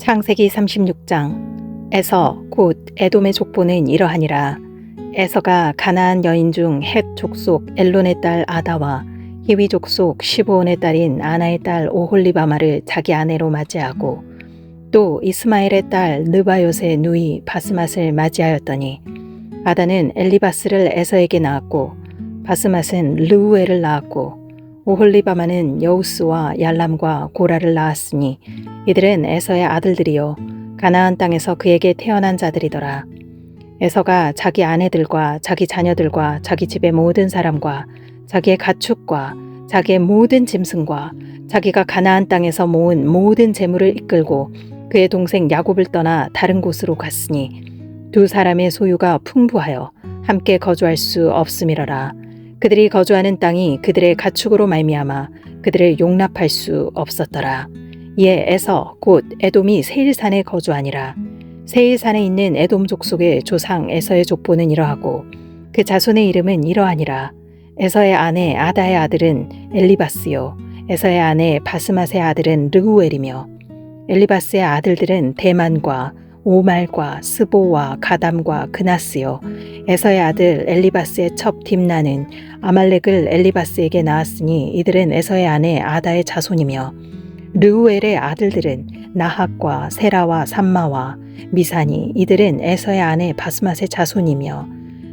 창세기 36장 에서 곧 에돔의 족보는 이러하니라. 에서가 가나안 여인 중 헷 족속 엘론의 딸 아다와 히위 족속 시브온의 딸인 아나의 딸 오홀리바마를 자기 아내로 맞이하고 또 이스마엘의 딸 느바요스의 누이 바스맛을 맞이하였더니 아다는 엘리바스를 에서에게 낳았고 바스맛은 르우엘을 낳았고 오홀리바마는 여우스와 얄람과 고라를 낳았으니 이들은 에서의 아들들이요 가나안 땅에서 그에게 태어난 자들이더라. 에서가 자기 아내들과 자기 자녀들과 자기 집의 모든 사람과 자기의 가축과 자기의 모든 짐승과 자기가 가나안 땅에서 모은 모든 재물을 이끌고 그의 동생 야곱을 떠나 다른 곳으로 갔으니 두 사람의 소유가 풍부하여 함께 거주할 수 없음이러라. 그들이 거주하는 땅이 그들의 가축으로 말미암아 그들을 용납할 수 없었더라. 이에 에서 곧 에돔이 세일산에 거주하니라. 세일산에 있는 에돔 족속의 조상 에서의 족보는 이러하고 그 자손의 이름은 이러하니라. 에서의 아내 아다의 아들은 엘리바스요 에서의 아내 바스맛의 아들은 르우엘이며 엘리바스의 아들들은 대만과 오말과 스보와 가담과 그나스요 에서의 아들 엘리바스의 첩 딥나는 아말렉을 엘리바스에게 낳았으니 이들은 에서의 아내 아다의 자손이며 르우엘의 아들들은 나학과 세라와 삼마와 미사니 이들은 에서의 아내 바스맛의 자손이며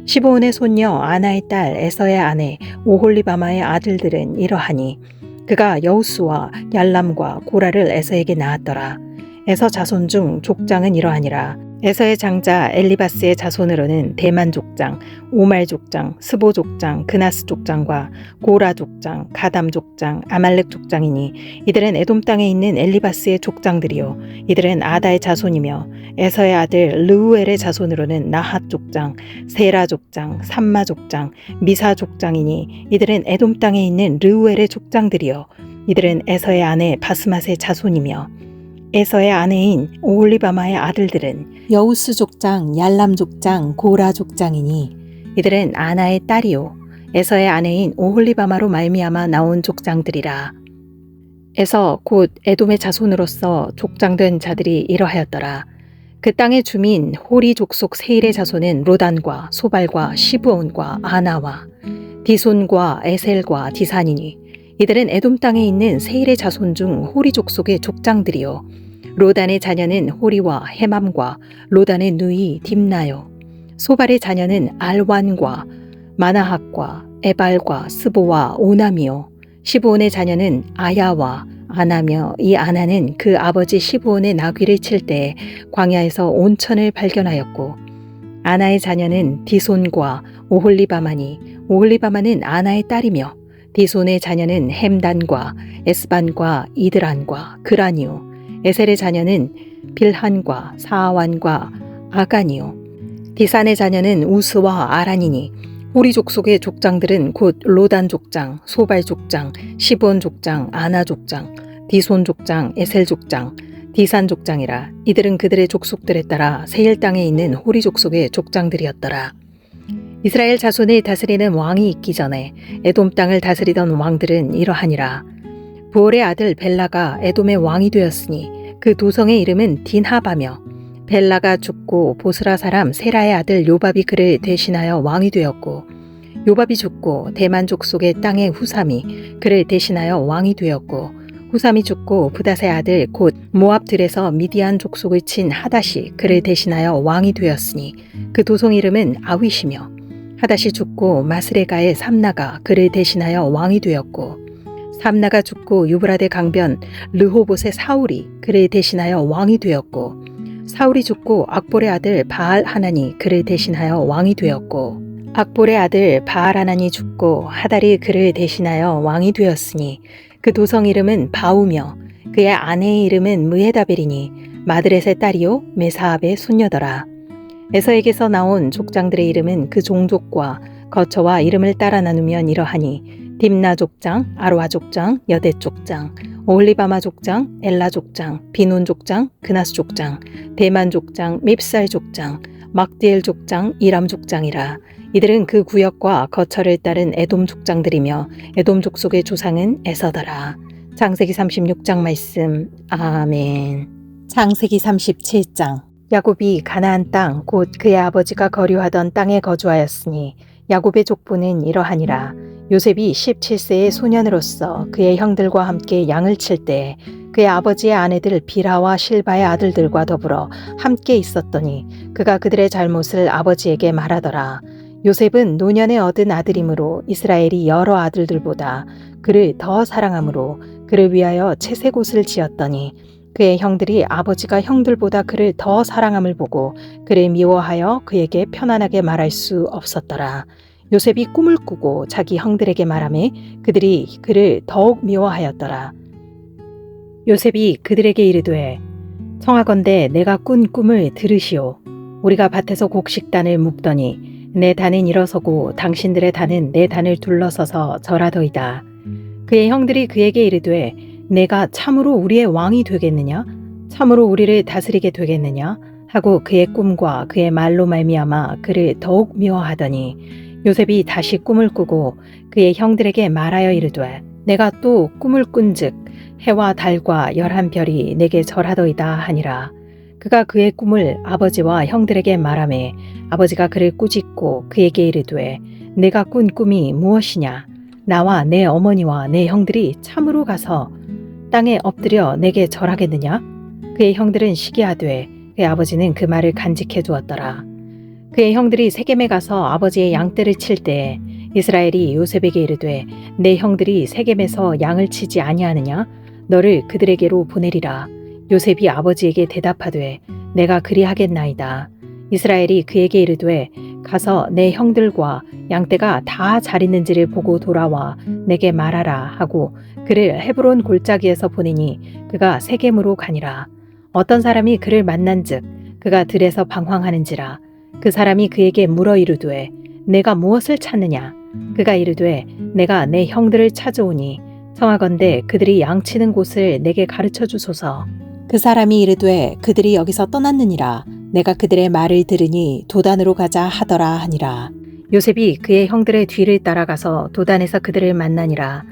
시브온의 손녀 아나의 딸 에서의 아내 오홀리바마의 아들들은 이러하니 그가 여우스와 얄람과 고라를 에서에게 낳았더라. 에서 자손 중 족장은 이러하니라. 에서의 장자 엘리바스의 자손으로는 대만 족장, 오말 족장, 스보 족장, 그나스 족장과 고라 족장, 가담 족장, 아말렉 족장이니 이들은 에돔 땅에 있는 엘리바스의 족장들이요 이들은 아다의 자손이며 에서의 아들 르우엘의 자손으로는 나핫 족장, 세라 족장, 삼마 족장, 미사 족장이니 이들은 에돔 땅에 있는 르우엘의 족장들이요 이들은 에서의 아내 바스맛의 자손이며 에서의 아내인 오홀리바마의 아들들은 여우스 족장, 얄람 족장, 고라 족장이니 이들은 아나의 딸이요 에서의 아내인 오홀리바마로 말미암아 나온 족장들이라. 에서 곧 에돔의 자손으로서 족장된 자들이 이러하였더라. 그 땅의 주민 호리 족속 세일의 자손은 로단과 소발과 시브온과 아나와 디손과 에셀과 디산이니 이들은 에돔 땅에 있는 세일의 자손 중 호리 족속의 족장들이요 로단의 자녀는 호리와 헤맘과 로단의 누이 딥나요 소발의 자녀는 알완과 마나핫과 에발과 스보와 오남이요 시브온의 자녀는 아야와 아나며 이 아나는 그 아버지 시브온의 나귀를 칠 때 광야에서 온천을 발견하였고 아나의 자녀는 디손과 오홀리바마니 오홀리바마는 아나의 딸이며 디손의 자녀는 햄단과 에스반과 이드란과 그라니요 에셀의 자녀는 빌한과 사완과 아가니요 디산의 자녀는 우스와 아란이니 호리 족속의 족장들은 곧 로단 족장, 소발 족장, 시브온 족장, 아나 족장, 디손 족장, 에셀 족장, 디산 족장이라. 이들은 그들의 족속들에 따라 세일 땅에 있는 호리 족속의 족장들이었더라. 이스라엘 자손을 다스리는 왕이 있기 전에 에돔 땅을 다스리던 왕들은 이러하니라. 부올의 아들 벨라가 에돔의 왕이 되었으니 그 도성의 이름은 딘하바며 벨라가 죽고 보스라 사람 세라의 아들 요밥이 그를 대신하여 왕이 되었고 요밥이 죽고 대만 족속의 땅의 후삼이 그를 대신하여 왕이 되었고 후삼이 죽고 부닷의 아들 곧 모압들에서 미디안 족속을 친 하닷이 그를 대신하여 왕이 되었으니 그 도성 이름은 아윗이며 하닷이 죽고 마스레가의 삼나가 그를 대신하여 왕이 되었고 삼나가 죽고 유브라데 강변 르호봇의 사울이 그를 대신하여 왕이 되었고 사울이 죽고 악볼의 아들 바알 하나니 그를 대신하여 왕이 되었고 악볼의 아들 바알 하나니 죽고 하달이 그를 대신하여 왕이 되었으니 그 도성 이름은 바우며 그의 아내의 이름은 무에다벨이니 마드렛의 딸이요 메사압의 손녀더라. 에서에게서 나온 족장들의 이름은 그 종족과 거처와 이름을 따라 나누면 이러하니 딥나 족장, 아로아 족장, 여대 족장, 오홀리바마 족장, 엘라 족장, 비논 족장, 그나스 족장, 대만 족장, 밉살 족장, 막디엘 족장, 이람 족장이라. 이들은 그 구역과 거처를 따른 에돔 족장들이며 에돔 족속의 조상은 에서더라. 창세기 36장 말씀. 아멘. 창세기 37장. 야곱이 가나안 땅 곧 그의 아버지가 거류하던 땅에 거주하였으니 야곱의 족보는 이러하니라. 요셉이 17세의 소년으로서 그의 형들과 함께 양을 칠 때 그의 아버지의 아내들 빌하와 실바의 아들들과 더불어 함께 있었더니 그가 그들의 잘못을 아버지에게 말하더라. 요셉은 노년에 얻은 아들이므로 이스라엘이 여러 아들들보다 그를 더 사랑하므로 그를 위하여 채색 옷을 지었더니 그의 형들이 아버지가 형들보다 그를 더 사랑함을 보고 그를 미워하여 그에게 편안하게 말할 수 없었더라. 요셉이 꿈을 꾸고 자기 형들에게 말하매 그들이 그를 더욱 미워하였더라. 요셉이 그들에게 이르되 청하건대 내가 꾼 꿈을 들으시오. 우리가 밭에서 곡식단을 묶더니 내 단은 일어서고 당신들의 단은 내 단을 둘러서서 절하더이다. 그의 형들이 그에게 이르되 내가 참으로 우리의 왕이 되겠느냐? 참으로 우리를 다스리게 되겠느냐? 하고 그의 꿈과 그의 말로 말미암아 그를 더욱 미워하더니 요셉이 다시 꿈을 꾸고 그의 형들에게 말하여 이르되 내가 또 꿈을 꾼즉 해와 달과 11별이 내게 절하더이다 하니라. 그가 그의 꿈을 아버지와 형들에게 말하매 아버지가 그를 꾸짖고 그에게 이르되 내가 꾼 꿈이 무엇이냐? 나와 내 어머니와 내 형들이 참으로 가서 땅에 엎드려 내게 절하겠느냐? 그의 형들은 시기하되 그의 아버지는 그 말을 간직해 두었더라. 그의 형들이 세겜에 가서 아버지의 양떼를 칠 때에 이스라엘이 요셉에게 이르되 내 형들이 세겜에서 양을 치지 아니하느냐? 너를 그들에게로 보내리라. 요셉이 아버지에게 대답하되 내가 그리하겠나이다. 이스라엘이 그에게 이르되 가서 내 형들과 양떼가 다 잘 있는지를 보고 돌아와 내게 말하라 하고 그를 헤브론 골짜기에서 보내니 그가 세겜으로 가니라. 어떤 사람이 그를 만난즉 그가 들에서 방황하는지라. 그 사람이 그에게 물어 이르되 내가 무엇을 찾느냐? 그가 이르되 내가 내 형들을 찾아오니 청하건대 그들이 양치는 곳을 내게 가르쳐 주소서. 그 사람이 이르되 그들이 여기서 떠났느니라. 내가 그들의 말을 들으니 도단으로 가자 하더라 하니라. 요셉이 그의 형들의 뒤를 따라가서 도단에서 그들을 만나니라.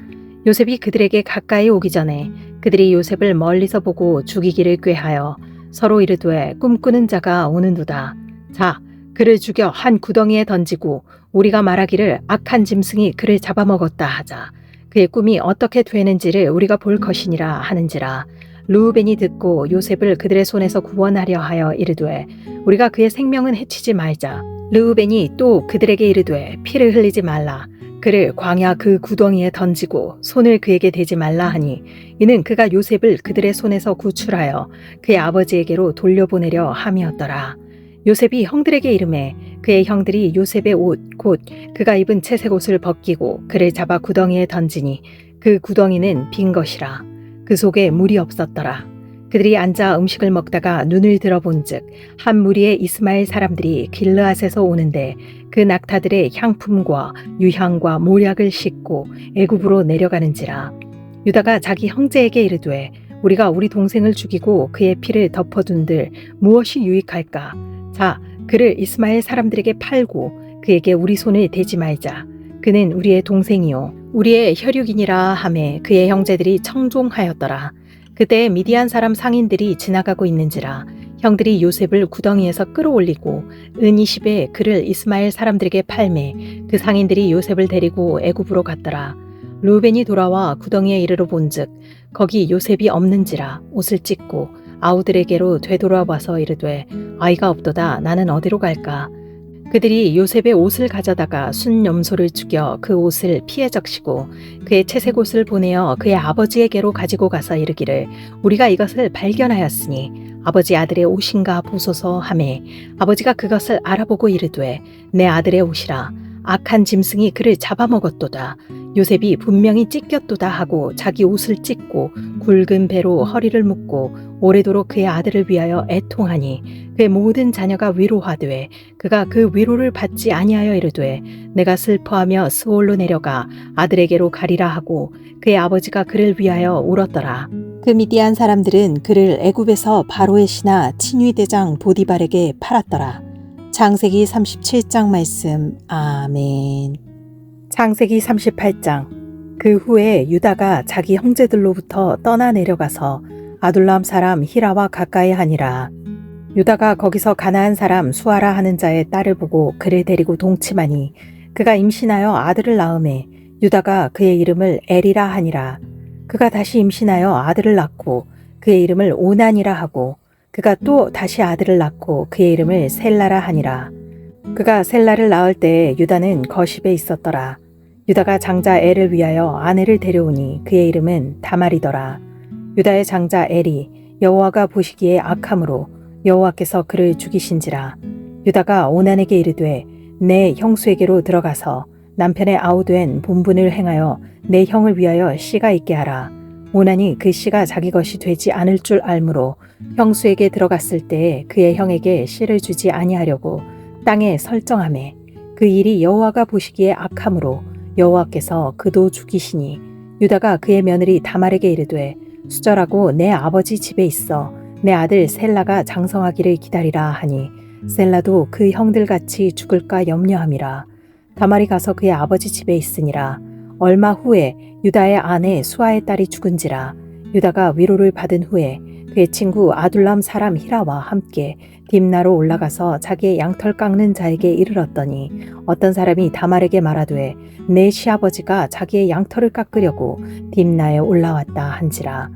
요셉이 그들에게 가까이 오기 전에 그들이 요셉을 멀리서 보고 죽이기를 꾀하여 서로 이르되 꿈꾸는 자가 오는도다. 자, 그를 죽여 한 구덩이에 던지고 우리가 말하기를 악한 짐승이 그를 잡아먹었다 하자. 그의 꿈이 어떻게 되는지를 우리가 볼 것이니라 하는지라. 르우벤이 듣고 요셉을 그들의 손에서 구원하려 하여 이르되 우리가 그의 생명은 해치지 말자. 르우벤이 또 그들에게 이르되 피를 흘리지 말라. 그를 광야 그 구덩이에 던지고 손을 그에게 대지 말라 하니 이는 그가 요셉을 그들의 손에서 구출하여 그의 아버지에게로 돌려보내려 함이었더라. 요셉이 형들에게 이르매 그의 형들이 요셉의 옷 곧 그가 입은 채색 옷을 벗기고 그를 잡아 구덩이에 던지니 그 구덩이는 빈 것이라. 그 속에 물이 없었더라. 그들이 앉아 음식을 먹다가 눈을 들어본즉 한 무리의 이스마엘 사람들이 길르앗에서 오는데 그 낙타들의 향품과 유향과 모략을 싣고 애굽으로 내려가는지라. 유다가 자기 형제에게 이르되 우리가 우리 동생을 죽이고 그의 피를 덮어둔들 무엇이 유익할까? 자, 그를 이스마엘 사람들에게 팔고 그에게 우리 손을 대지 말자. 그는 우리의 동생이요 우리의 혈육이니라 하매 그의 형제들이 청종하였더라. 그때 미디안 사람 상인들이 지나가고 있는지라. 형들이 요셉을 구덩이에서 끌어올리고 은 20에 그를 이스마엘 사람들에게 팔매 그 상인들이 요셉을 데리고 애굽으로 갔더라. 르우벤이 돌아와 구덩이에 이르러 본즉 거기 요셉이 없는지라. 옷을 찢고 아우들에게로 되돌아와서 이르되 아이가 없도다. 나는 어디로 갈까? 그들이 요셉의 옷을 가져다가 순 염소를 죽여 그 옷을 피에 적시고 그의 채색 옷을 보내어 그의 아버지에게로 가지고 가서 이르기를 우리가 이것을 발견하였으니 아버지 아들의 옷인가 보소서 하매 아버지가 그것을 알아보고 이르되 내 아들의 옷이라. 악한 짐승이 그를 잡아먹었도다. 요셉이 분명히 찢겼도다 하고 자기 옷을 찢고 굵은 배로 허리를 묶고 오래도록 그의 아들을 위하여 애통하니 그의 모든 자녀가 위로하되 그가 그 위로를 받지 아니하여 이르되 내가 슬퍼하며 스올로 내려가 아들에게로 가리라 하고 그의 아버지가 그를 위하여 울었더라. 그 미디안 사람들은 그를 애굽에서 바로의 신하 친위대장 보디발에게 팔았더라. 창세기 37장 말씀. 아멘. 창세기 38장. 그 후에 유다가 자기 형제들로부터 떠나 내려가서 아둘람 사람 히라와 가까이 하니라. 유다가 거기서 가나안 사람 수아라 하는 자의 딸을 보고 그를 데리고 동침하니 그가 임신하여 아들을 낳음에 유다가 그의 이름을 엘이라 하니라. 그가 다시 임신하여 아들을 낳고 그의 이름을 오난이라 하고 그가 또 다시 아들을 낳고 그의 이름을 셀라라 하니라. 그가 셀라를 낳을 때에 유다는 거십에 있었더라. 유다가 장자 엘을 위하여 아내를 데려오니 그의 이름은 다말이더라. 유다의 장자 엘이 여호와가 보시기에 악함으로 여호와께서 그를 죽이신지라. 유다가 오난에게 이르되 내 형수에게로 들어가서 남편의 아우된 본분을 행하여 내 형을 위하여 씨가 있게 하라. 오난이 그 씨가 자기 것이 되지 않을 줄 알므로 형수에게 들어갔을 때에 그의 형에게 씨를 주지 아니하려고 땅에 설정하매 그 일이 여호와가 보시기에 악함으로 여호와께서 그도 죽이시니 유다가 그의 며느리 다말에게 이르되 수절하고 내 아버지 집에 있어 내 아들 셀라가 장성하기를 기다리라 하니 셀라도 그 형들같이 죽을까 염려함이라. 다말이 가서 그의 아버지 집에 있으니라. 얼마 후에 유다의 아내 수아의 딸이 죽은지라. 유다가 위로를 받은 후에 그의 친구 아둘람 사람 히라와 함께 딥나로 올라가서 자기의 양털 깎는 자에게 이르렀더니 어떤 사람이 다말에게 말하되 내 시아버지가 자기의 양털을 깎으려고 딥나에 올라왔다 한지라.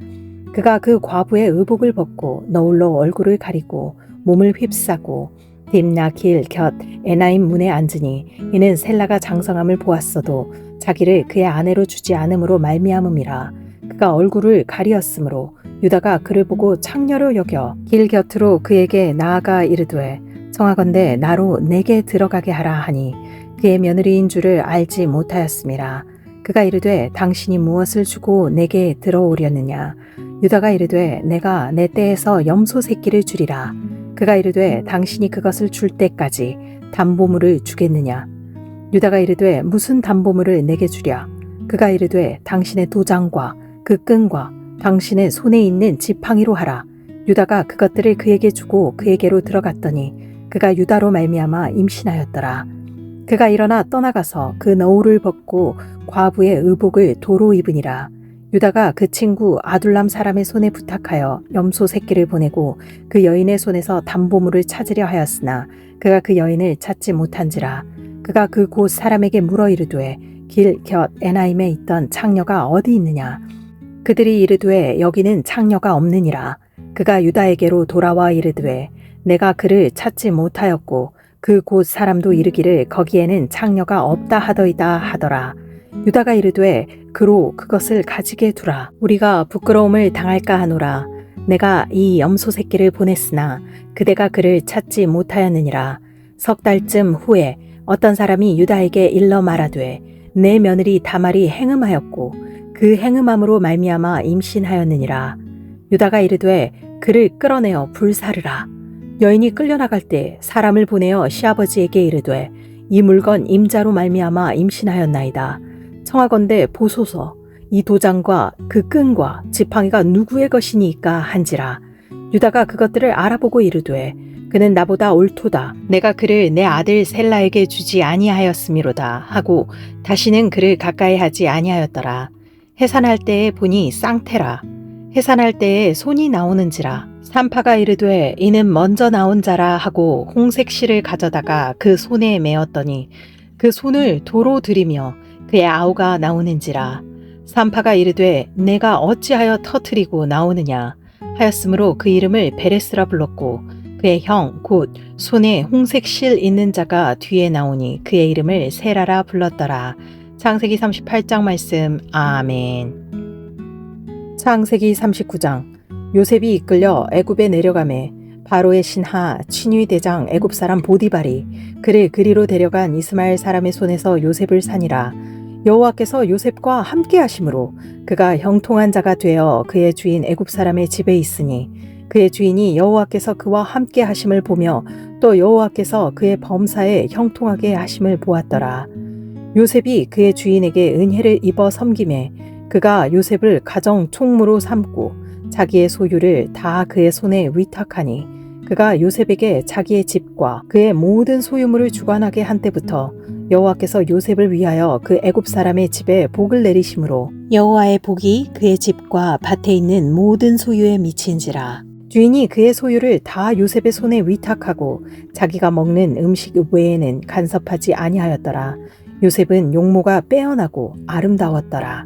그가 그 과부의 의복을 벗고 너울로 얼굴을 가리고 몸을 휩싸고 딥나 길 곁 에나임 문에 앉으니 이는 셀라가 장성함을 보았어도 자기를 그의 아내로 주지 않음으로 말미암음이라. 그가 얼굴을 가리었으므로 유다가 그를 보고 창녀로 여겨 길 곁으로 그에게 나아가 이르되 청하건대 나로 내게 들어가게 하라 하니 그의 며느리인 줄을 알지 못하였음이라. 그가 이르되 당신이 무엇을 주고 내게 들어오려느냐. 유다가 이르되 내가 내 떼에서 염소 새끼를 주리라. 그가 이르되 당신이 그것을 줄 때까지 담보물을 주겠느냐. 유다가 이르되 무슨 담보물을 내게 주랴. 그가 이르되 당신의 도장과 그 끈과 당신의 손에 있는 지팡이로 하라. 유다가 그것들을 그에게 주고 그에게로 들어갔더니 그가 유다로 말미암아 임신하였더라. 그가 일어나 떠나가서 그 너울을 벗고 과부의 의복을 도로 입으니라. 유다가 그 친구 아둘람 사람의 손에 부탁하여 염소 새끼를 보내고 그 여인의 손에서 담보물을 찾으려 하였으나 그가 그 여인을 찾지 못한지라. 그가 그 곳 사람에게 물어 이르되 길 곁 에나임에 있던 창녀가 어디 있느냐. 그들이 이르되 여기는 창녀가 없느니라. 그가 유다에게로 돌아와 이르되 내가 그를 찾지 못하였고 그 곳 사람도 이르기를 거기에는 창녀가 없다 하더이다 하더라. 유다가 이르되 그로 그것을 가지게 두라. 우리가 부끄러움을 당할까 하노라. 내가 이 염소 새끼를 보냈으나 그대가 그를 찾지 못하였느니라. 석 달쯤 후에 어떤 사람이 유다에게 일러 말하되 내 며느리 다말이 행음하였고 그 행음함으로 말미암아 임신하였느니라. 유다가 이르되 그를 끌어내어 불사르라. 여인이 끌려나갈 때 사람을 보내어 시아버지에게 이르되 이 물건 임자로 말미암아 임신하였나이다. 청하건대 보소서. 이 도장과 그 끈과 지팡이가 누구의 것이니까 한지라. 유다가 그것들을 알아보고 이르되 그는 나보다 옳도다. 내가 그를 내 아들 셀라에게 주지 아니하였음이로다 하고 다시는 그를 가까이 하지 아니하였더라. 해산할 때에 보니 쌍태라. 해산할 때에 손이 나오는지라. 산파가 이르되 이는 먼저 나온 자라 하고 홍색 실을 가져다가 그 손에 메었더니 그 손을 도로 들이며 그의 아우가 나오는지라. 산파가 이르되 내가 어찌하여 터뜨리고 나오느냐 하였으므로 그 이름을 베레스라 불렀고 그의 형 곧 손에 홍색 실 있는 자가 뒤에 나오니 그의 이름을 세라라 불렀더라. 창세기 38장 말씀. 아멘. 창세기 39장. 요셉이 이끌려 애굽에 내려가매 바로의 신하 친위 대장 애굽 사람 보디발이 그를 그리로 데려간 이스마엘 사람의 손에서 요셉을 산이라. 여호와께서 요셉과 함께 하심으로 그가 형통한 자가 되어 그의 주인 애굽 사람의 집에 있으니 그의 주인이 여호와께서 그와 함께 하심을 보며 또 여호와께서 그의 범사에 형통하게 하심을 보았더라. 요셉이 그의 주인에게 은혜를 입어 섬김에 그가 요셉을 가정 총무로 삼고 자기의 소유를 다 그의 손에 위탁하니 그가 요셉에게 자기의 집과 그의 모든 소유물을 주관하게 한 때부터 여호와께서 요셉을 위하여 그 애굽 사람의 집에 복을 내리심으로 여호와의 복이 그의 집과 밭에 있는 모든 소유에 미친지라. 주인이 그의 소유를 다 요셉의 손에 위탁하고 자기가 먹는 음식 외에는 간섭하지 아니하였더라. 요셉은 용모가 빼어나고 아름다웠더라.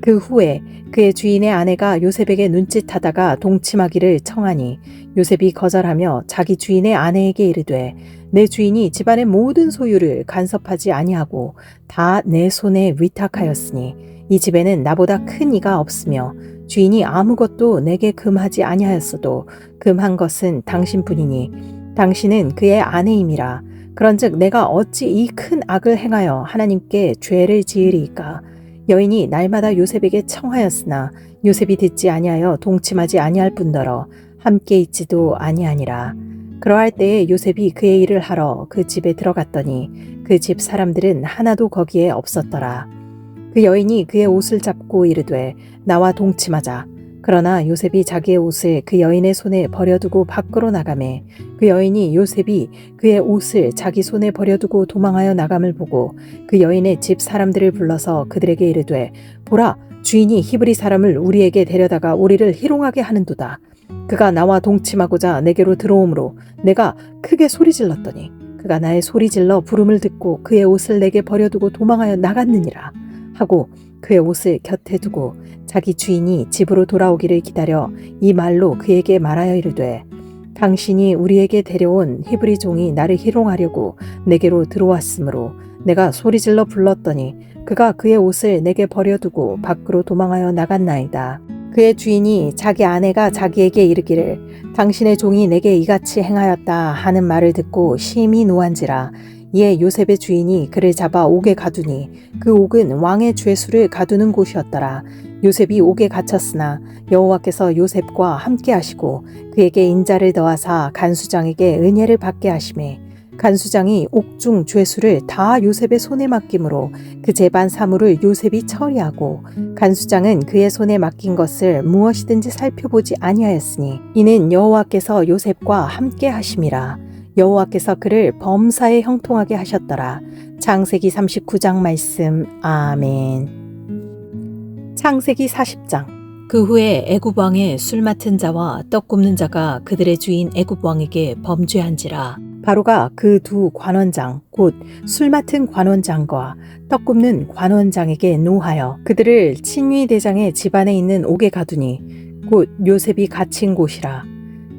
그 후에 그의 주인의 아내가 요셉에게 눈짓하다가 동침하기를 청하니 요셉이 거절하며 자기 주인의 아내에게 이르되 내 주인이 집안의 모든 소유를 간섭하지 아니하고 다 내 손에 위탁하였으니 이 집에는 나보다 큰 이가 없으며 주인이 아무것도 내게 금하지 아니하였어도 금한 것은 당신뿐이니 당신은 그의 아내임이라. 그런즉 내가 어찌 이 큰 악을 행하여 하나님께 죄를 지으리이까. 여인이 날마다 요셉에게 청하였으나 요셉이 듣지 아니하여 동침하지 아니할 뿐더러 함께 있지도 아니하니라. 그러할 때에 요셉이 그의 일을 하러 그 집에 들어갔더니 그 집 사람들은 하나도 거기에 없었더라. 그 여인이 그의 옷을 잡고 이르되 나와 동침하자. 그러나 요셉이 자기의 옷을 그 여인의 손에 버려두고 밖으로 나가매 그 여인이 요셉이 그의 옷을 자기 손에 버려두고 도망하여 나감을 보고 그 여인의 집 사람들을 불러서 그들에게 이르되 보라 주인이 히브리 사람을 우리에게 데려다가 우리를 희롱하게 하는도다. 그가 나와 동침하고자 내게로 들어오므로 내가 크게 소리질렀더니 그가 나의 소리질러 부름을 듣고 그의 옷을 내게 버려두고 도망하여 나갔느니라 하고 그의 옷을 곁에 두고 자기 주인이 집으로 돌아오기를 기다려 이 말로 그에게 말하여 이르되 당신이 우리에게 데려온 히브리 종이 나를 희롱하려고 내게로 들어왔으므로 내가 소리질러 불렀더니 그가 그의 옷을 내게 버려두고 밖으로 도망하여 나갔나이다. 그의 주인이 자기 아내가 자기에게 이르기를 당신의 종이 내게 이같이 행하였다 하는 말을 듣고 심히 노한지라. 이에 요셉의 주인이 그를 잡아 옥에 가두니 그 옥은 왕의 죄수를 가두는 곳이었더라. 요셉이 옥에 갇혔으나 여호와께서 요셉과 함께 하시고 그에게 인자를 더하사 간수장에게 은혜를 받게 하시매 간수장이 옥중 죄수를 다 요셉의 손에 맡김으로 그 재반 사물을 요셉이 처리하고 간수장은 그의 손에 맡긴 것을 무엇이든지 살펴보지 아니하였으니 이는 여호와께서 요셉과 함께 하심이라. 여호와께서 그를 범사에 형통하게 하셨더라. 창세기 39장 말씀. 아멘. 창세기 40장. 그 후에 애굽 왕의 술 맡은 자와 떡 굽는 자가 그들의 주인 애굽 왕에게 범죄한지라. 바로가 그 두 관원장 곧 술 맡은 관원장과 떡 굽는 관원장에게 노하여 그들을 친위 대장의 집안에 있는 옥에 가두니 곧 요셉이 갇힌 곳이라.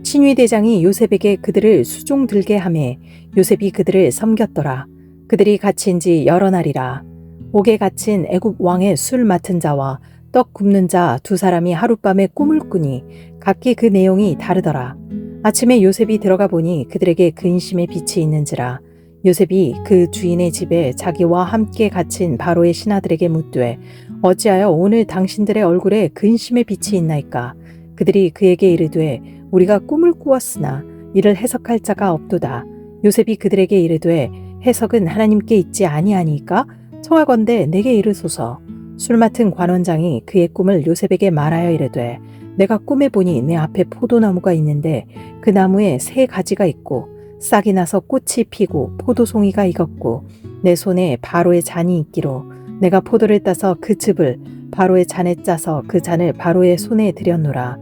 친위 대장이 요셉에게 그들을 수종 들게 하매 요셉이 그들을 섬겼더라. 그들이 갇힌 지 여러 날이라. 옥에 갇힌 애굽 왕의 술 맡은 자와 떡 굽는 자 두 사람이 하룻밤에 꿈을 꾸니 각기 그 내용이 다르더라. 아침에 요셉이 들어가 보니 그들에게 근심의 빛이 있는지라. 요셉이 그 주인의 집에 자기와 함께 갇힌 바로의 신하들에게 묻되 어찌하여 오늘 당신들의 얼굴에 근심의 빛이 있나이까. 그들이 그에게 이르되 우리가 꿈을 꾸었으나 이를 해석할 자가 없도다. 요셉이 그들에게 이르되 해석은 하나님께 있지 아니하니까 청하건대 내게 이르소서. 술 맡은 관원장이 그의 꿈을 요셉에게 말하여 이르되 내가 꿈에 보니 내 앞에 포도나무가 있는데 그 나무에 세 가지가 있고 싹이 나서 꽃이 피고 포도송이가 익었고 내 손에 바로의 잔이 있기로 내가 포도를 따서 그 즙을 바로의 잔에 짜서 그 잔을 바로의 손에 들였노라.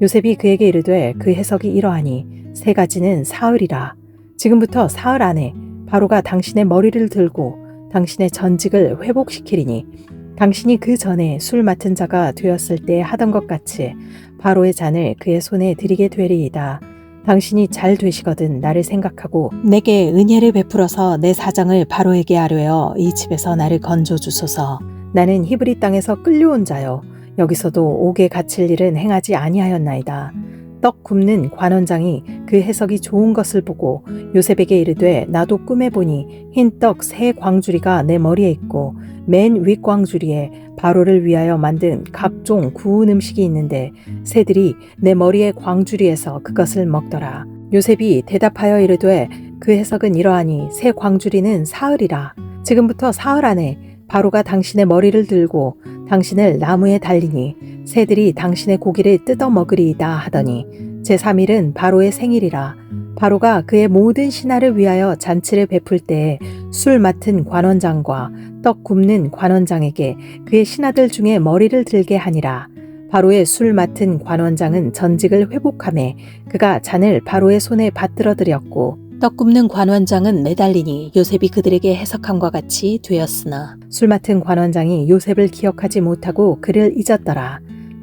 요셉이 그에게 이르되 그 해석이 이러하니 세 가지는 사흘이라. 지금부터 사흘 안에 바로가 당신의 머리를 들고 당신의 전직을 회복시키리니 당신이 그 전에 술 맡은 자가 되었을 때 하던 것 같이 바로의 잔을 그의 손에 드리게 되리이다. 당신이 잘 되시거든 나를 생각하고 내게 은혜를 베풀어서 내 사정을 바로에게 아뢰어 이 집에서 나를 건져 주소서. 나는 히브리 땅에서 끌려온 자요 여기서도 옥에 갇힐 일은 행하지 아니하였나이다. 떡 굽는 관원장이 그 해석이 좋은 것을 보고 요셉에게 이르되 나도 꿈에 보니 흰 떡 세 광주리가 내 머리에 있고 맨 윗광주리에 바로를 위하여 만든 각종 구운 음식이 있는데 새들이 내 머리의 광주리에서 그것을 먹더라. 요셉이 대답하여 이르되 그 해석은 이러하니 새 광주리는 사흘이라. 지금부터 사흘 안에 바로가 당신의 머리를 들고 당신을 나무에 달리니 새들이 당신의 고기를 뜯어 먹으리이다 하더니 제3일은 바로의 생일이라. 바로가 그의 모든 신하를 위하여 잔치를 베풀 때에 술 맡은 관원장과 떡 굽는 관원장에게 그의 신하들 중에 머리를 들게 하니라. 바로의 술 맡은 관원장은 전직을 회복하매 그가 잔을 바로의 손에 받들어 드렸고 떡 굽는 관원장은 매달리니 요셉이 그들에게 해석함과 같이 되었으나 술 맡은 관원장이 요셉을 기억하지 못하고 그를 잊었더라.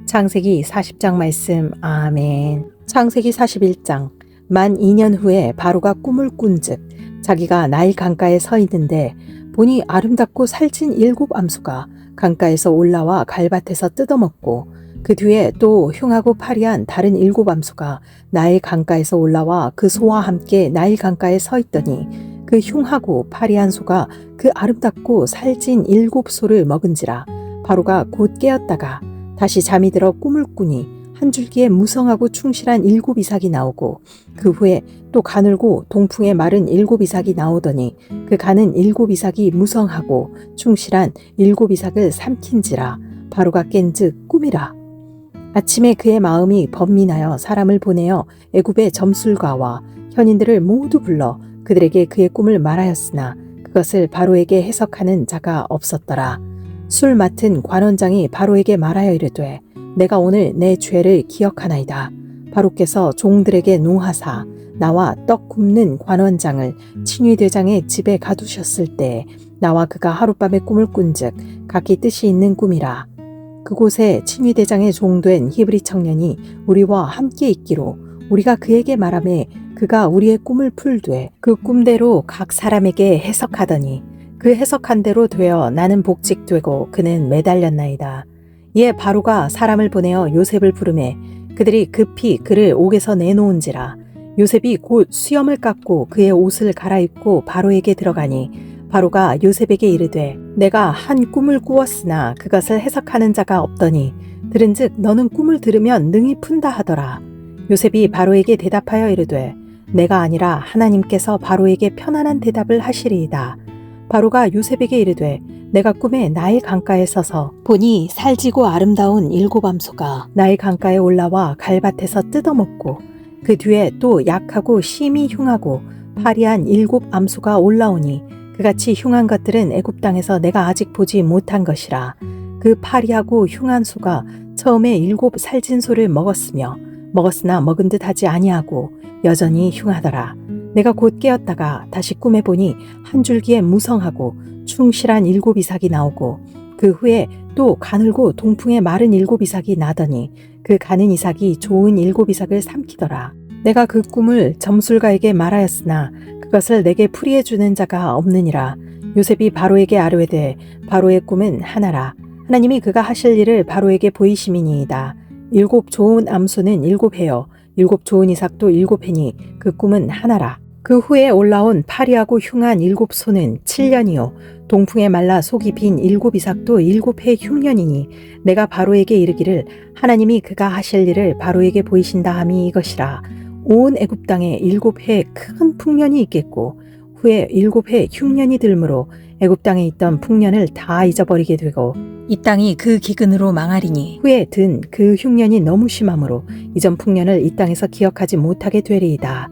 창세기 40장 말씀. 아멘. 창세기 41장. 만 2년 후에 바로가 꿈을 꾼즉 자기가 나일 강가에 서 있는데 보니 아름답고 살찐 7 암수가 강가에서 올라와 갈밭에서 뜯어먹고 그 뒤에 또 흉하고 파리한 다른 7 암수가 나일 강가에서 올라와 그 소와 함께 나일 강가에 서 있더니 그 흉하고 파리한 소가 그 아름답고 살찐 7 소를 먹은지라. 바로가 곧 깨었다가 다시 잠이 들어 꿈을 꾸니 한 줄기에 무성하고 충실한 7 이삭이 나오고 그 후에 또 가늘고 동풍에 마른 7 이삭이 나오더니 그 가는 7 이삭이 무성하고 충실한 7 이삭을 삼킨지라. 바로가 깬즉 꿈이라. 아침에 그의 마음이 번민하여 사람을 보내어 애굽의 점술가와 현인들을 모두 불러 그들에게 그의 꿈을 말하였으나 그것을 바로에게 해석하는 자가 없었더라. 술 맡은 관원장이 바로에게 말하여 이르되 내가 오늘 내 죄를 기억하나이다. 바로께서 종들에게 노하사 나와 떡 굽는 관원장을 친위대장의 집에 가두셨을 때 나와 그가 하룻밤에 꿈을 꾼즉 각기 뜻이 있는 꿈이라. 그곳에 친위대장의 종된 히브리 청년이 우리와 함께 있기로 우리가 그에게 말하매 그가 우리의 꿈을 풀되 그 꿈대로 각 사람에게 해석하더니 그 해석한 대로 되어 나는 복직되고 그는 매달렸나이다. 이에 바로가 사람을 보내어 요셉을 부르매 그들이 급히 그를 옥에서 내놓은지라. 요셉이 곧 수염을 깎고 그의 옷을 갈아입고 바로에게 들어가니 바로가 요셉에게 이르되 내가 한 꿈을 꾸었으나 그것을 해석하는 자가 없더니 들은즉 너는 꿈을 들으면 능히 푼다 하더라. 요셉이 바로에게 대답하여 이르되 내가 아니라 하나님께서 바로에게 편안한 대답을 하시리이다. 바로가 요셉에게 이르되 내가 꿈에 나일 강가에 서서 보니 살지고 아름다운 7 암소가 나일 강가에 올라와 갈밭에서 뜯어먹고 그 뒤에 또 약하고 심히 흉하고 파리한 7 암소가 올라오니 그같이 흉한 것들은 애굽 땅에서 내가 아직 보지 못한 것이라. 그 파리하고 흉한 소가 처음에 7 살찐 소를 먹었으나 먹은 듯 하지 아니하고 여전히 흉하더라. 내가 곧 깨었다가 다시 꿈에 보니 한 줄기에 무성하고 충실한 7 이삭이 나오고 그 후에 또 가늘고 동풍에 마른 7 이삭이 나더니 그 가는 이삭이 좋은 7 이삭을 삼키더라. 내가 그 꿈을 점술가에게 말하였으나 그것을 내게 풀이해 주는 자가 없느니라. 요셉이 바로에게 아뢰되 바로의 꿈은 하나라. 하나님이 그가 하실 일을 바로에게 보이심이니이다. 7 좋은 암소는 7 해요. 7 좋은 이삭도 7 해니 그 꿈은 하나라. 그 후에 올라온 파리하고 흉한 7 소는 7년이요. 동풍에 말라 속이 빈 7 이삭도 7 해 흉년이니 내가 바로에게 이르기를 하나님이 그가 하실 일을 바로에게 보이신다 함이 이것이라. 온 애굽 땅에 7 해 큰 풍년이 있겠고 후에 7 해 흉년이 들므로 애굽 땅에 있던 풍년을 다 잊어버리게 되고 이 땅이 그 기근으로 망하리니 후에 든 그 흉년이 너무 심함으로 이전 풍년을 이 땅에서 기억하지 못하게 되리이다.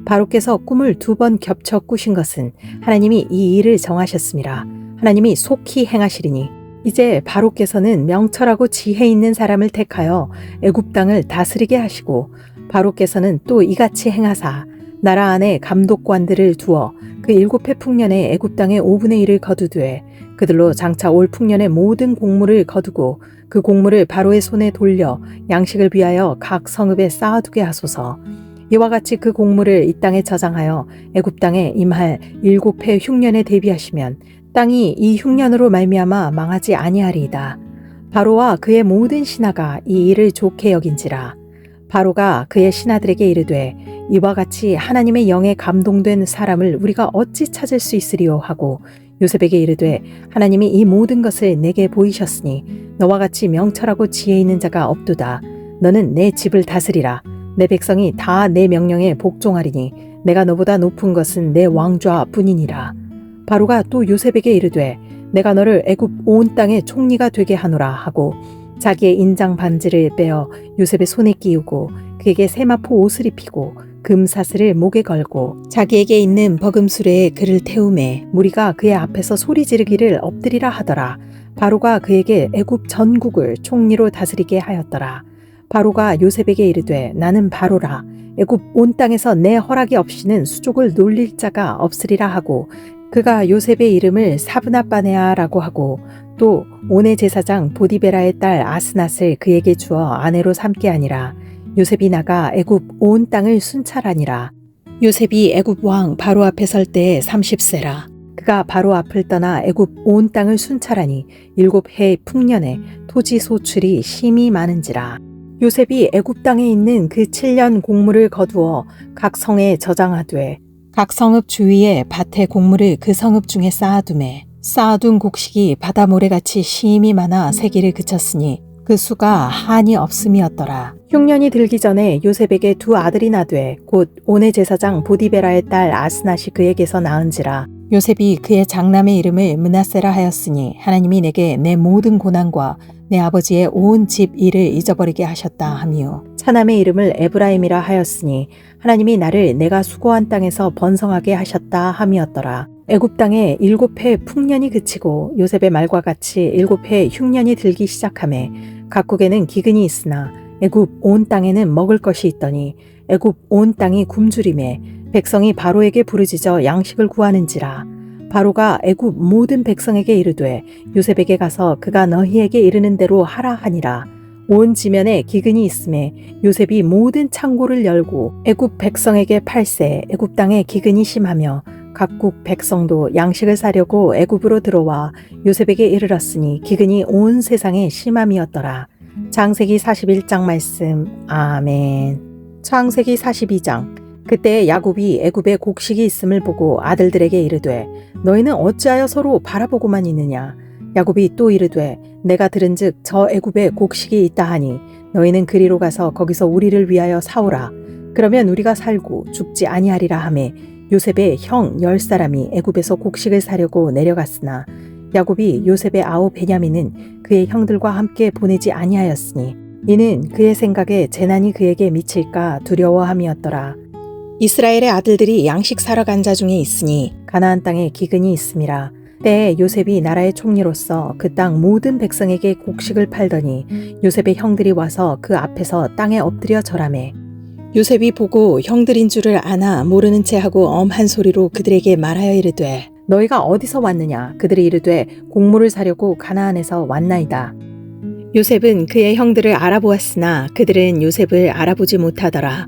바로께서 꿈을 2번 겹쳐 꾸신 것은 하나님이 이 일을 정하셨음이라. 하나님이 속히 행하시리니 이제 바로께서는 명철하고 지혜 있는 사람을 택하여 애굽 땅을 다스리게 하시고 바로께서는 또 이같이 행하사 나라 안에 감독관들을 두어 그 7해 풍년에 애굽 땅의 5분의 1을 거두되 그들로 장차 올 풍년의 모든 곡물을 거두고 그 곡물을 바로의 손에 돌려 양식을 위하여 각 성읍에 쌓아두게 하소서. 이와 같이 그 곡물을 이 땅에 저장하여 애굽 땅에 임할 7해 흉년에 대비하시면 땅이 이 흉년으로 말미암아 망하지 아니하리이다. 바로와 그의 모든 신하가 이 일을 좋게 여긴지라. 바로가 그의 신하들에게 이르되 이와 같이 하나님의 영에 감동된 사람을 우리가 어찌 찾을 수 있으리요 하고 요셉에게 이르되 하나님이 이 모든 것을 내게 보이셨으니 너와 같이 명철하고 지혜 있는 자가 없도다. 너는 내 집을 다스리라. 내 백성이 다 내 명령에 복종하리니 내가 너보다 높은 것은 내 왕좌 뿐이니라. 바로가 또 요셉에게 이르되 내가 너를 애굽 온 땅의 총리가 되게 하노라 하고 자기의 인장 반지를 빼어 요셉의 손에 끼우고 그에게 세마포 옷을 입히고 금사슬을 목에 걸고 자기에게 있는 버금수레에 그를 태우매 무리가 그의 앞에서 소리 지르기를 엎드리라 하더라. 바로가 그에게 애굽 전국을 총리로 다스리게 하였더라. 바로가 요셉에게 이르되 나는 바로라. 애굽 온 땅에서 내 허락이 없이는 수족을 놀릴 자가 없으리라 하고 그가 요셉의 이름을 사브나빠네아라고 하고 또 온의 제사장 보디베라의 딸 아스낫을 그에게 주어 아내로 삼게 하니라. 요셉이 나가 애굽 온 땅을 순찰하니라. 요셉이 애굽 왕 바로 앞에 설 때에 30세라. 그가 바로 앞을 떠나 애굽 온 땅을 순찰하니 7해 풍년에 토지 소출이 심히 많은지라. 요셉이 애굽 땅에 있는 그 7년 곡물을 거두어 각 성에 저장하되 각 성읍 주위에 밭에 곡물을 그 성읍 중에 쌓아두매 쌓아둔 곡식이 바다 모래같이 심히 많아 세기를 그쳤으니 그 수가 한이 없음이었더라. 흉년이 들기 전에 요셉에게 두 아들이 나되 곧 온의 제사장 보디베라의 딸 아스낫이 그에게서 낳은지라. 요셉이 그의 장남의 이름을 므낫세라 하였으니 하나님이 내게 내 모든 고난과 내 아버지의 온 집 일을 잊어버리게 하셨다 하미요. 차남의 이름을 에브라임이라 하였으니 하나님이 나를 내가 수고한 땅에서 번성하게 하셨다 함이었더라. 애굽 땅에 7해 풍년이 그치고 요셉의 말과 같이 7해 흉년이 들기 시작하매 각국에는 기근이 있으나 애굽 온 땅에는 먹을 것이 있더니 애굽 온 땅이 굶주림에 백성이 바로에게 부르짖어 양식을 구하는지라. 바로가 애굽 모든 백성에게 이르되 요셉에게 가서 그가 너희에게 이르는 대로 하라 하니라. 온 지면에 기근이 있음에 요셉이 모든 창고를 열고 애굽 백성에게 팔세 애굽 땅에 기근이 심하며 각국 백성도 양식을 사려고 애굽으로 들어와 요셉에게 이르렀으니 기근이 온 세상에 심함이었더라. 창세기 41장 말씀. 아멘. 창세기 42장. 그때 야곱이 애굽에 곡식이 있음을 보고 아들들에게 이르되 너희는 어찌하여 서로 바라보고만 있느냐. 야곱이 또 이르되 내가 들은즉 저 애굽에 곡식이 있다 하니 너희는 그리로 가서 거기서 우리를 위하여 사오라. 그러면 우리가 살고 죽지 아니하리라 하매 요셉의 형 10사람이 애굽에서 곡식을 사려고 내려갔으나 야곱이 요셉의 아우 베냐민은 그의 형들과 함께 보내지 아니하였으니 이는 그의 생각에 재난이 그에게 미칠까 두려워함이었더라. 이스라엘의 아들들이 양식 사러 간 자 중에 있으니 가나안 땅에 기근이 있음이라. 때에 요셉이 나라의 총리로서 그 땅 모든 백성에게 곡식을 팔더니 요셉의 형들이 와서 그 앞에서 땅에 엎드려 절하매 요셉이 보고 형들인 줄을 아나 모르는 채 하고 엄한 소리로 그들에게 말하여 이르되 너희가 어디서 왔느냐. 그들이 이르되 곡물을 사려고 가나안에서 왔나이다. 요셉은 그의 형들을 알아보았으나 그들은 요셉을 알아보지 못하더라.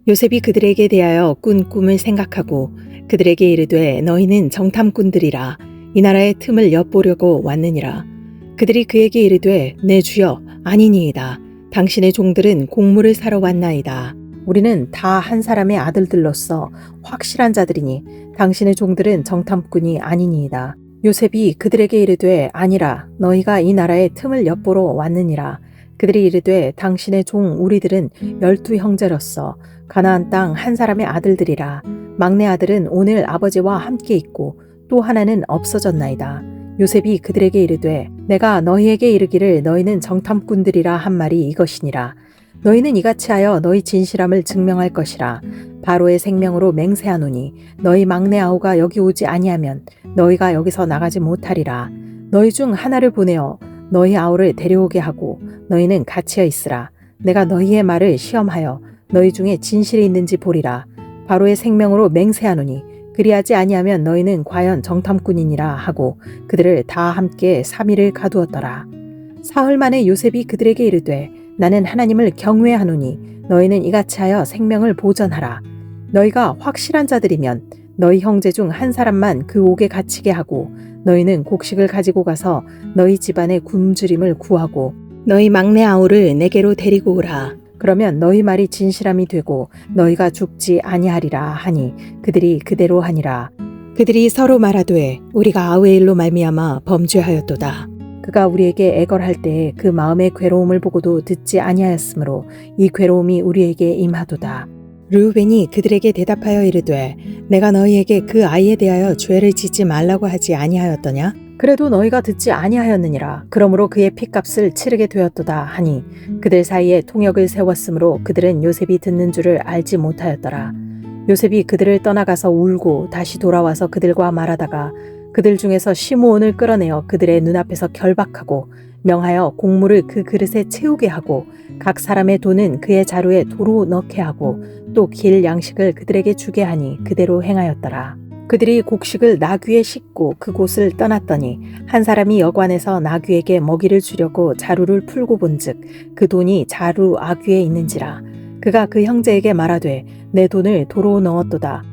요셉이 그들에게 대하여 꾼 꿈을 생각하고 그들에게 이르되 너희는 정탐꾼들이라. 이 나라의 틈을 엿보려고 왔느니라. 그들이 그에게 이르되 내 주여 아니니이다. 당신의 종들은 곡물을 사러 왔나이다. 우리는 다 한 사람의 아들들로서 확실한 자들이니 당신의 종들은 정탐꾼이 아니니이다. 요셉이 그들에게 이르되 아니라 너희가 이 나라의 틈을 엿보러 왔느니라. 그들이 이르되 당신의 종 우리들은 12형제로서 가나안 땅 한 사람의 아들들이라. 막내 아들은 오늘 아버지와 함께 있고 또 하나는 없어졌나이다. 요셉이 그들에게 이르되 내가 너희에게 이르기를 너희는 정탐꾼들이라 한 말이 이것이니라. 너희는 이같이 하여 너희 진실함을 증명할 것이라. 바로의 생명으로 맹세하노니 너희 막내 아우가 여기 오지 아니하면 너희가 여기서 나가지 못하리라. 너희 중 하나를 보내어 너희 아우를 데려오게 하고 너희는 갇혀 있으라. 내가 너희의 말을 시험하여 너희 중에 진실이 있는지 보리라. 바로의 생명으로 맹세하노니 그리하지 아니하면 너희는 과연 정탐꾼이니라 하고 그들을 다 함께 3일을 가두었더라. 사흘 만에 요셉이 그들에게 이르되 나는 하나님을 경외하노니 너희는 이같이 하여 생명을 보전하라. 너희가 확실한 자들이면 너희 형제 중 한 사람만 그 옥에 갇히게 하고 너희는 곡식을 가지고 가서 너희 집안의 굶주림을 구하고 너희 막내 아우를 내게로 데리고 오라. 그러면 너희 말이 진실함이 되고 너희가 죽지 아니하리라 하니 그들이 그대로 하니라. 그들이 서로 말하되 우리가 아우의 일로 말미암아 범죄하였도다. 그가 우리에게 애걸할 때에 그 마음의 괴로움을 보고도 듣지 아니하였으므로 이 괴로움이 우리에게 임하도다. 르우벤이 그들에게 대답하여 이르되 내가 너희에게 그 아이에 대하여 죄를 짓지 말라고 하지 아니하였더냐? 그래도 너희가 듣지 아니하였느니라. 그러므로 그의 핏값을 치르게 되었도다 하니 그들 사이에 통역을 세웠으므로 그들은 요셉이 듣는 줄을 알지 못하였더라. 요셉이 그들을 떠나가서 울고 다시 돌아와서 그들과 말하다가 그들 중에서 시므온을 끌어내어 그들의 눈앞에서 결박하고 명하여 곡물을 그 그릇에 채우게 하고 각 사람의 돈은 그의 자루에 도로 넣게 하고 또 길 양식을 그들에게 주게 하니 그대로 행하였더라. 그들이 곡식을 나귀에 싣고 그곳을 떠났더니 한 사람이 여관에서 나귀에게 먹이를 주려고 자루를 풀고 본즉 그 돈이 자루 아귀에 있는지라. 그가 그 형제에게 말하되 내 돈을 도로 넣었도다.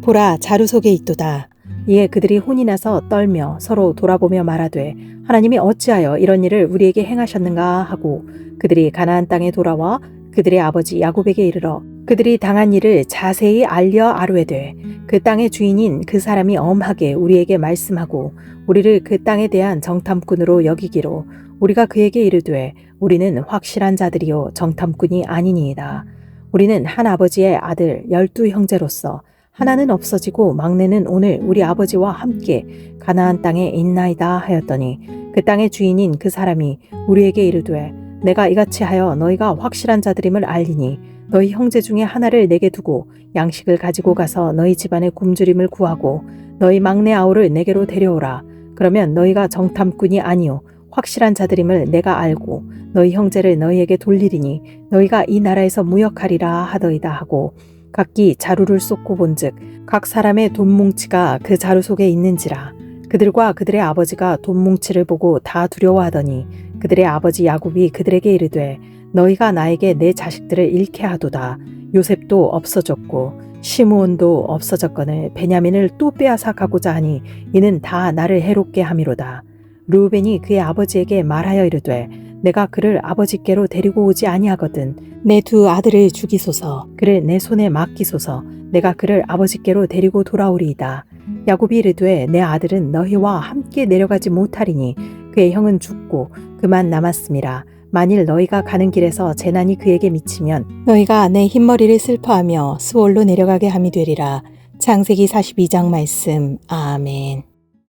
보라 자루 속에 있도다. 이에 그들이 혼이 나서 떨며 서로 돌아보며 말하되 하나님이 어찌하여 이런 일을 우리에게 행하셨는가 하고 그들이 가나안 땅에 돌아와 그들의 아버지 야곱에게 이르러 그들이 당한 일을 자세히 알려 아뢰되 그 땅의 주인인 그 사람이 엄하게 우리에게 말씀하고 우리를 그 땅에 대한 정탐꾼으로 여기기로 우리가 그에게 이르되 우리는 확실한 자들이요 정탐꾼이 아니니이다. 우리는 한 아버지의 아들 12 형제로서 하나는 없어지고 막내는 오늘 우리 아버지와 함께 가나안 땅에 있나이다 하였더니 그 땅의 주인인 그 사람이 우리에게 이르되 내가 이같이 하여 너희가 확실한 자들임을 알리니 너희 형제 중에 하나를 내게 두고 양식을 가지고 가서 너희 집안의 굶주림을 구하고 너희 막내 아우를 내게로 데려오라. 그러면 너희가 정탐꾼이 아니요 확실한 자들임을 내가 알고 너희 형제를 너희에게 돌리리니 너희가 이 나라에서 무역하리라 하더이다 하고 각기 자루를 쏟고 본즉 각 사람의 돈 뭉치가 그 자루 속에 있는지라. 그들과 그들의 아버지가 돈 뭉치를 보고 다 두려워하더니 그들의 아버지 야곱이 그들에게 이르되 너희가 나에게 내 자식들을 잃게 하도다. 요셉도 없어졌고 시므온도 없어졌거늘 베냐민을 또 빼앗아 가고자 하니 이는 다 나를 해롭게 함이로다. 르우벤이 그의 아버지에게 말하여 이르되 내가 그를 아버지께로 데리고 오지 아니하거든 내 두 아들을 죽이소서 그를 내 손에 맡기소서 내가 그를 아버지께로 데리고 돌아오리이다. 야곱이 이르되 내 아들은 너희와 함께 내려가지 못하리니 그의 형은 죽고 그만 남았음이라. 만일 너희가 가는 길에서 재난이 그에게 미치면 너희가 내 흰머리를 슬퍼하며 스올로 내려가게 함이 되리라. 창세기 42장 말씀. 아멘.